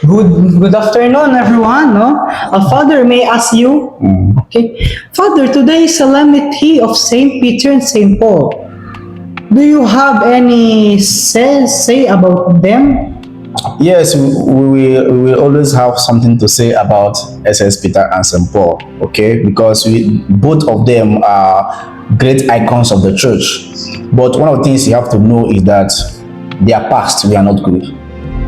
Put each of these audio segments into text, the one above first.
Good afternoon, everyone. No, Father, may I ask you? Okay, Father, today is solemnity of Saint Peter and Saint Paul. Do you have any say about them? Yes, we will always have something to say about SS Peter and St. Paul, okay? Because both of them are great icons of the church. But one of the things you have to know is that their past we are not good.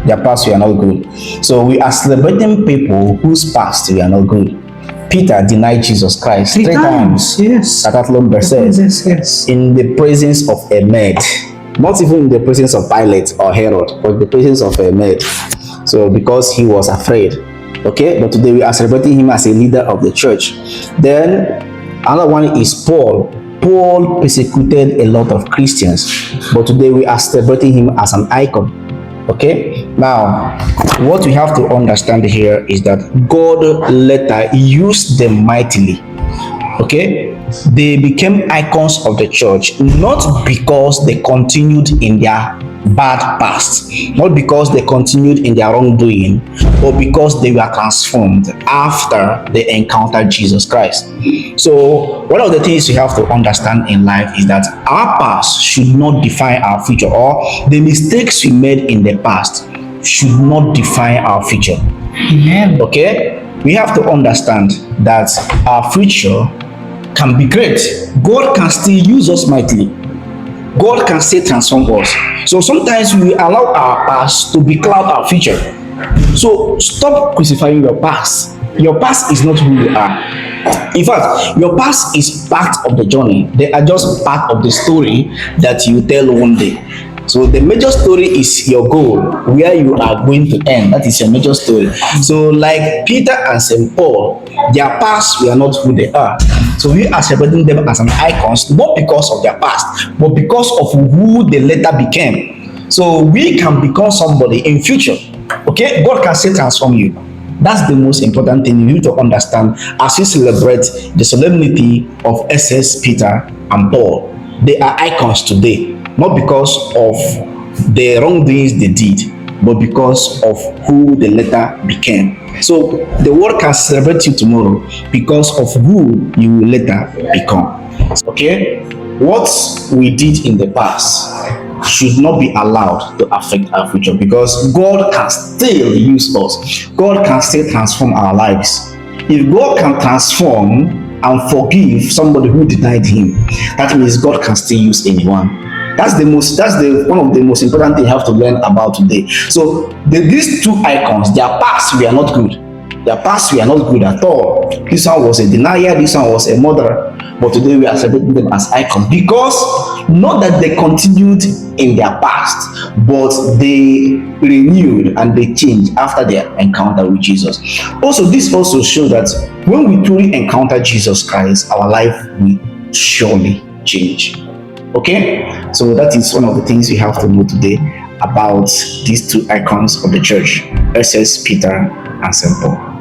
Their past we are not good. So we are celebrating people whose past we are not good. Peter denied Jesus Christ three times. Yes. Katathlon says, Yes. in the presence of a maid, not even in the presence of Pilate or Herod, but in the presence of a maid. So because he was afraid. Okay, but today we are celebrating him as a leader of the church. Then another one is Paul. Paul persecuted a lot of Christians, but today we are celebrating him as an icon. Okay, now what we have to understand here is that God later used them mightily. Okay, they became icons of the church not because they continued in their bad past, not because they continued in their wrongdoing, but because they were transformed after they encountered Jesus Christ. So one of the things you have to understand in life is that our past should not define our future, or the mistakes we made in the past should not define our future. Amen. Okay, we have to understand that our future can be great. God can still use us mightily. God can still transform us. So sometimes we allow our past to becloud our future. So stop crucifying your past. Your past is not who you are. In fact, your past is part of the journey. They are just part of the story that you tell one day. So the major story is your goal, where you are going to end. That is your major story. So like Peter and St. Paul, their past were not who they are. So we are celebrating them as an icons, not because of their past, but because of who they later became. So we can become somebody in future. Okay, God can still transform you. That's the most important thing you need to understand as you celebrate the solemnity of SS Peter and Paul. They are icons today, not because of the wrongdoings they did, but because of who they later became. So the world can celebrate you tomorrow because of who you will later become. Okay? What we did in the past should not be allowed to affect our future, because God can still use us. God can still transform our lives. If God can transform and forgive somebody who denied him, that means God can still use anyone. That's the one of the most important things you have to learn about today. So these two icons, their past we are not good. Their past we are not good at all. This one was a denier, this one was a murderer. But today we are celebrating them as icons, because not that they continued in their past, but they renewed and they changed after their encounter with Jesus. Also, this also shows that when we truly encounter Jesus Christ, our life will surely change. Okay, so that is one of the things we have to know today about these two icons of the church, SS Peter and St. Paul.